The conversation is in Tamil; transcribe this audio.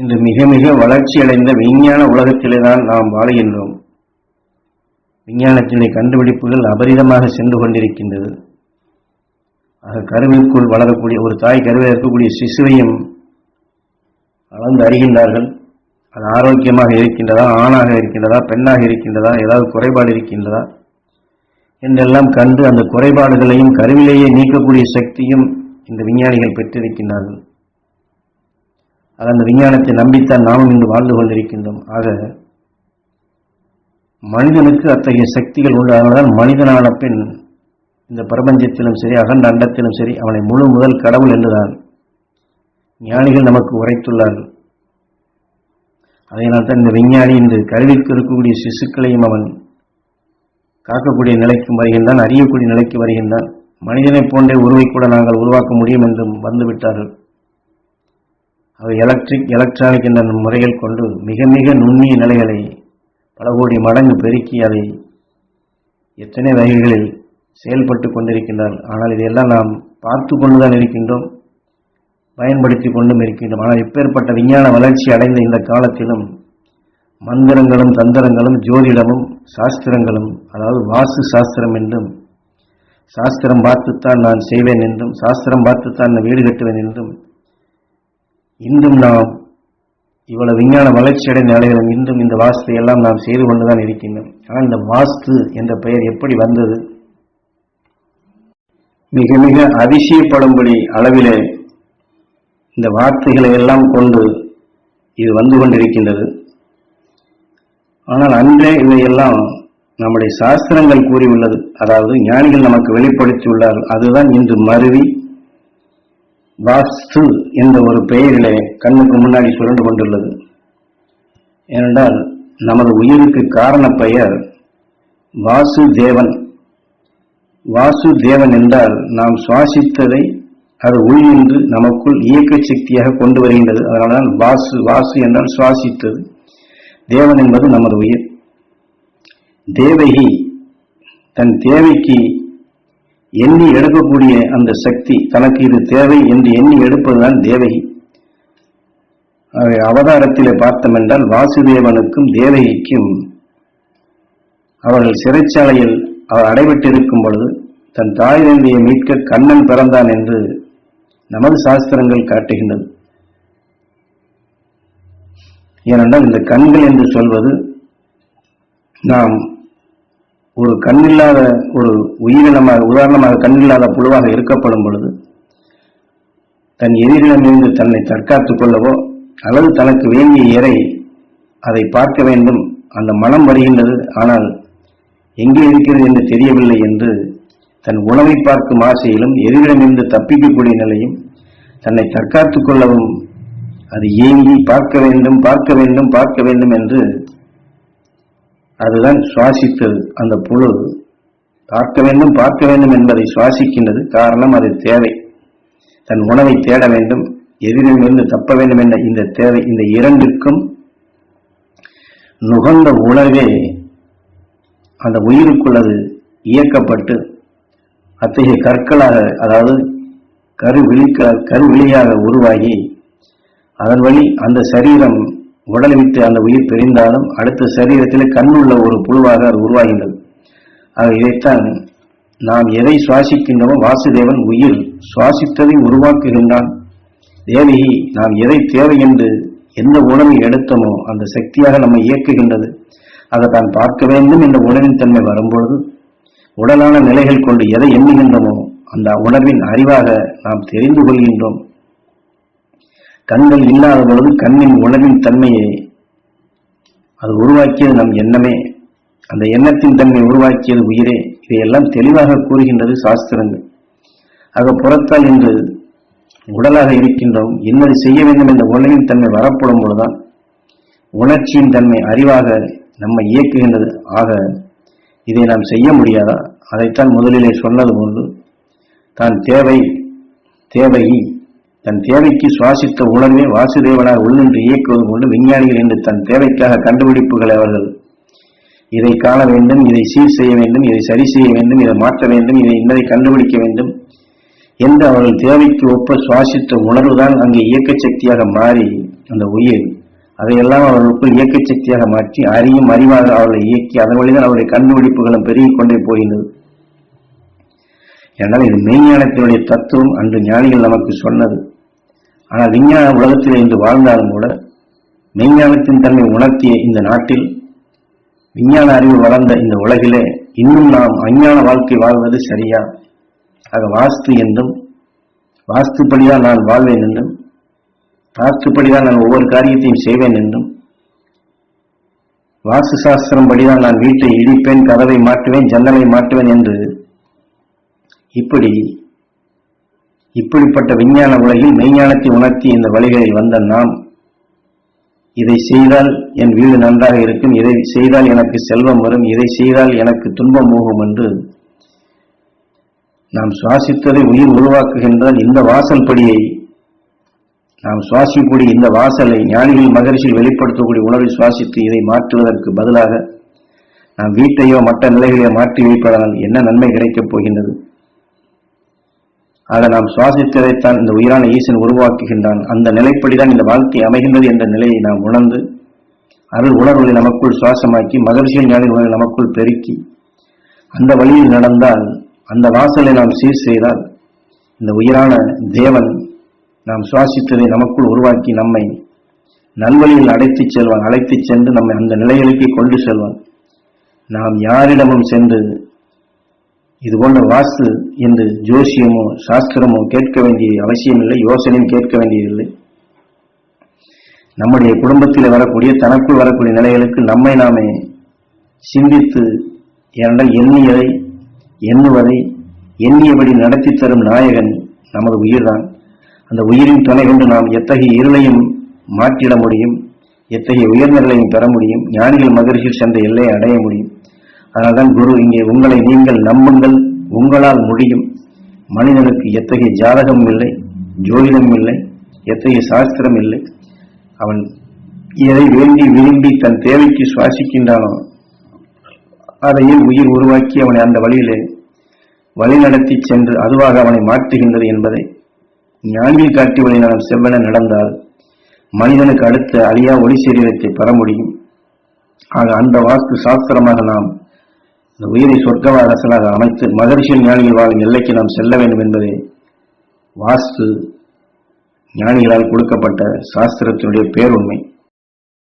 இன்று மிக மிக வளர்ச்சியடைந்த விஞ்ஞான உலகத்திலே தான் நாம் வாழுகின்றோம். விஞ்ஞானத்தினுடைய கண்டுபிடிப்புகள் அபரிதமாக சென்று கொண்டிருக்கின்றது. கருவிற்குள் வளரக்கூடிய ஒரு தாய் கருவில் இருக்கக்கூடிய சிசுவையும் அளந்து அறிகின்றார்கள். அது ஆரோக்கியமாக இருக்கின்றதா, ஆணாக இருக்கின்றதா, பெண்ணாக இருக்கின்றதா, ஏதாவது குறைபாடு இருக்கின்றதா என்றெல்லாம் கண்டு அந்த குறைபாடுகளையும் கருவிலேயே நீக்கக்கூடிய சக்தியும் இந்த விஞ்ஞானிகள் பெற்றிருக்கின்றார்கள். அந்த விஞ்ஞானத்தை நம்பித்தான் நாமும் இன்று வாழ்ந்து கொண்டிருக்கின்றோம். ஆக மனிதனுக்கு அத்தகைய சக்திகள் உண்டு. அதனால்தான் மனிதனான பின் இந்த பிரபஞ்சத்திலும் சரி, அகண்ட அண்டத்திலும் சரி, அவனை முழு முதல் கடவுள் என்றுதான் ஞானிகள் நமக்கு உரைத்துள்ளார்கள். அதனால்தான் இந்த விஞ்ஞானி இன்று கருவிற்கு இருக்கக்கூடிய சிசுக்களையும் அவன் காக்கக்கூடிய நிலைக்கு வருகின்றான், அறியக்கூடிய நிலைக்கு வருகின்றான். மனிதனை போன்றே உருவை கூட நாங்கள் உருவாக்க முடியும் என்றும் வந்துவிட்டார்கள். அவை எலக்ட்ரானிக் என்ற முறைகள் கொண்டு மிக மிக நுண்ணிய நிலைகளை பல கோடி மடங்கு பெருக்கி அதை எத்தனை வகைகளில் செயல்பட்டு கொண்டிருக்கின்றார்கள். ஆனால் இதையெல்லாம் நாம் பார்த்து கொண்டுதான் இருக்கின்றோம், பயன்படுத்தி கொண்டும் இருக்கின்றோம். ஆனால் இப்பேற்பட்ட விஞ்ஞான வளர்ச்சி அடைந்த இந்த காலத்திலும் மந்திரங்களும் தந்திரங்களும் ஜோதிடமும் சாஸ்திரங்களும், அதாவது வாஸ்து சாஸ்திரம் என்றும், சாஸ்திரம் பார்த்துத்தான் நான் செய்வேன் என்றும், சாஸ்திரம் பார்த்துத்தான் நான் வீடு கட்டுவேன் என்றும், இன்றும் நாம் இவ்வளவு விஞ்ஞான வளர்ச்சி அடைந்த நிலைகளும் இன்றும் இந்த வாஸ்து எல்லாம் நாம் செய்து கொண்டுதான் இருக்கின்றோம். ஆனால் இந்த வாஸ்து என்ற பெயர் எப்படி வந்தது? மிக மிக அதிசயப்படும்படி அளவிலே இந்த வார்த்தைகளை எல்லாம் கொண்டு இது வந்து கொண்டிருக்கின்றது. ஆனால் அன்றே இவையெல்லாம் நம்முடைய சாஸ்திரங்கள் கூறியுள்ளது, அதாவது ஞானிகள் நமக்கு வெளிப்படுத்தியுள்ளார்கள். அதுதான் இன்று மருவி வாஸ்து என்ற ஒரு பெயரிலே கண்ணுக்கு முன்னாடி சுரண்டு கொண்டுள்ளது. ஏனென்றால் நமது உயிருக்கு காரண பெயர் வாசுதேவன். வாசுதேவன் என்றால் நாம் சுவாசித்ததை அது உள்நின்று நமக்குள் இயக்க சக்தியாக கொண்டு வருகின்றது. அதனால்தான் வாசு என்றால் சுவாசித்தது, தேவன் என்பது நமது உயிர். தேவகி தன் தேவைக்கு எண்ணி எடுக்கக்கூடிய அந்த சக்தி, தனக்கு இது தேவை என்று எண்ணி எடுப்பதுதான் தேவகி. அவதாரத்திலே பார்த்தோம் என்றால் வாசுதேவனுக்கும் தேவகிக்கும் அவர்கள் சிறைச்சாலையில் அவர் அடைபட்டிருக்கும் பொழுது தன் தாய் தந்தையை மீட்க கண்ணன் பிறந்தான் என்று நமது சாஸ்திரங்கள் காட்டுகின்றது. ஏனென்றால் இந்த கண்கள் என்று சொல்வது, நாம் ஒரு கண்ணில்லாத ஒரு உயிரினமாக, உதாரணமாக கண்ணில்லாத புழுவாக இருக்கப்படும் பொழுது தன் எதிரிடமிருந்து தன்னை தற்காத்துக் கொள்ளவோ அல்லது தனக்கு வேண்டிய இறை அதை பார்க்க வேண்டும், அந்த மனம் வருகின்றது, ஆனால் எங்கே இருக்கிறது என்று தெரியவில்லை என்று தன் உணவை பார்க்கும் ஆசையிலும் எதிரிடமிருந்து தப்பிக்கக்கூடிய நிலையும் தன்னை தற்காத்துக் கொள்ளவும் அது ஏங்கி பார்க்க வேண்டும் பார்க்க வேண்டும் பார்க்க வேண்டும் என்று அதுதான் சுவாசித்தது. அந்த புழு பார்க்க வேண்டும் என்பதை சுவாசிக்கின்றது. காரணம் அது தேவை, தன் உணவை தேட வேண்டும், எதிரிடமிருந்து தப்ப வேண்டும் என்ற இந்த தேவை. இந்த இரண்டிற்கும் நுகர்ந்த உணர்வே அந்த உயிருக்குள்ளது இயக்கப்பட்டு அத்தகைய கற்களாக, அதாவது கருவிழியாக உருவாகி அதன் வழி அந்த சரீரம் உடலை விட்டு அந்த உயிர் பிரிந்தாலும் அடுத்த சரீரத்திலே கண்ணுள்ள ஒரு புழுவாக அது உருவாகின்றது. இதைத்தான் நாம் எதை சுவாசிக்கின்றோமோ வாசுதேவன் உயிர் சுவாசித்ததை உருவாக்குகின்றான். தேவகி நாம் எதை தேவை என்று எந்த உணவை எடுத்தோமோ அந்த சக்தியாக நம்மை இயக்குகின்றது. அதை தான் பார்க்க வேண்டும் என்ற உணவின் தன்மை வரும்பொழுது உடலான நிலைகள் கொண்டு எதை எண்ணுகின்றோமோ அந்த உணர்வின் அறிவாக நாம் தெரிந்து கொள்கின்றோம். கண்கள் இல்லாத பொழுது கண்ணின் உணர்வின் தன்மையை அது உருவாக்கியது நம் எண்ணமே, அந்த எண்ணத்தின் தன்மை உருவாக்கியது உயிரே. இதையெல்லாம் தெளிவாக கூறுகின்றது சாஸ்திரங்கள். ஆக புறத்தால் இன்று உடலாக இருக்கின்றோம், இன்னது செய்ய வேண்டும் என்ற உணர்வின் தன்மை வரப்படும் பொழுதுதான் உணர்ச்சியின் தன்மை அறிவாக நம்மை இயக்குகின்றது. ஆக இதை நாம் செய்ய முடியாதா? அதைத்தான் முதலிலே சொன்னது போன்று தான் தேவகி தன் தேவைக்கு சுவாசித்த உணர்வே வாசுதேவனாக உள்ளின்று இயக்குவது கொண்டு விஞ்ஞானிகள் என்று தன் தேவைக்காக கண்டுபிடிப்புகளை அவர்கள் இதை காண வேண்டும், இதை சீர் செய்ய வேண்டும், இதை சரி செய்ய வேண்டும், இதை மாற்ற வேண்டும், இதை இன்னதை கண்டுபிடிக்க வேண்டும் என்று அவர்கள் தேவைக்கு ஒப்ப சுவாசித்த உணர்வுதான் அங்கே இயக்க சக்தியாக மாறி அந்த உயிர் அதையெல்லாம் அவர்களுக்குள் இயக்க சக்தியாக மாற்றி அறியும் அறிவாக அவர்களை இயக்கி அதன் வழிதான் அவருடைய கண்டுபிடிப்புகளும் பெருகிக் கொண்டே போகின்றது. என்றால் இது மெய்ஞானத்தினுடைய தத்துவம் அன்று ஞானிகள் நமக்கு சொன்னது. ஆனால் விஞ்ஞான உலகத்தில் இன்று வாழ்ந்தாலும் கூட மெய்ஞானத்தின் தன்மை உணர்த்திய இந்த நாட்டில், விஞ்ஞான அறிவு வளர்ந்த இந்த உலகிலே இன்னும் நாம் அஞ்ஞான வாழ்க்கை வாழ்வது சரியா? ஆக வாஸ்து என்றும், வாஸ்துப்படிதான் நான் வாழ்வேன் என்றும், வாஸ்துப்படிதான் நான் ஒவ்வொரு காரியத்தையும் செய்வேன் என்றும், வாஸ்து சாஸ்திரம் படிதான் நான் வீட்டை இடிப்பேன், கதவை மாட்டுவேன், ஜன்னலை மாட்டுவேன் என்று இப்படிப்பட்ட விஞ்ஞான உலகில் மெய்ஞானத்தை உணர்த்தி இந்த வழிகளில் வந்த நாம், இதை செய்தால் என் வீடு நன்றாக இருக்கும், இதை செய்தால் எனக்கு செல்வம் வரும், இதை செய்தால் எனக்கு துன்பம் போகும் என்று நாம் சுவாசித்ததை உயிர் உருவாக்குகின்ற இந்த வாசல் படியை, நாம் சுவாசிக்கக்கூடிய இந்த வாசலை ஞானிகள் மகரிஷியில் வெளிப்படுத்தக்கூடிய உணர்வை சுவாசித்து இதை மாற்றுவதற்கு பதிலாக நாம் வீட்டையோ மற்ற நிலைகளையோ மாற்றி வைப்பதால் என்ன நன்மை கிடைக்கப் போகின்றது? ஆக நாம் சுவாசித்ததைத்தான் இந்த உயிரான ஈசன் உருவாக்குகின்றான். அந்த நிலைப்படிதான் இந்த வாழ்க்கை அமைகின்றது என்ற நிலையை நாம் உணர்ந்து அருள் உணர்வுகளை நமக்குள் சுவாசமாக்கி மகரிஷியல் ஞான உணர்வை நமக்குள் பெருக்கி அந்த வழியில் நடந்தால், அந்த வாசலை நாம் சீர் செய்தால், இந்த உயிரான தேவன் நாம் சுவாசித்ததை நமக்குள் உருவாக்கி நம்மை நல்வழியில் அழைத்துச் செல்வான். அழைத்துச் சென்று நம்மை அந்த நிலைகளுக்கு கொண்டு செல்வான். நாம் யாரிடமும் சென்று இது போன்ற வாஸ்து என்று ஜோசியமோ சாஸ்திரமோ கேட்க வேண்டிய அவசியமில்லை, யோசனையும் கேட்க வேண்டியதில்லை. நம்முடைய குடும்பத்தில் வரக்கூடிய தனக்குள் வரக்கூடிய நிலைகளுக்கு நம்மை நாமே சிந்தித்து, ஏனென்றால் எண்ணியதை எண்ணுவதை எண்ணியபடி நடத்தி தரும் நாயகன் நமது உயிர்தான். அந்த உயிரின் துணை கொண்டு நாம் எத்தகைய இருளையும் மாற்றிட முடியும், எத்தகைய உயர்நிலையும் பெற முடியும், ஞானிகள் மகரிஷியில் சென்ற எல்லையை அடைய முடியும். அதனால்தான் குரு இங்கே உங்களை நீங்கள் நம்புங்கள், உங்களால் முடியும். மனிதனுக்கு எத்தகைய ஜாதகம் இல்லை, ஜோதிடம் இல்லை, எத்தகைய சாஸ்திரம் இல்லை. அவன் எதை வேண்டி விரும்பி தன் தேவைக்கு சுவாசிக்கின்றானோ அதையே உயிர் உருவாக்கி அவனை அந்த வழியிலே வழிநடத்தி சென்று அதுவாக அவனை மாற்றுகின்றது என்பதை ஞானியில் காட்டி வழி நாம் செவ்வென நடந்தால் மனிதனுக்கு அடுத்த அழியா ஒளி சரீரத்தை பெற முடியும். ஆக அந்த வாஸ்து சாஸ்திரமாக நாம் இந்த உயிரை சொர்க்கவாசலாக அமைத்து மகரிஷியல் ஞானிகள் வாழும் எல்லைக்கு நாம் செல்ல வேண்டும் என்பதே வாஸ்து ஞானிகளால் கொடுக்கப்பட்ட சாஸ்திரத்தினுடைய பேருண்மை.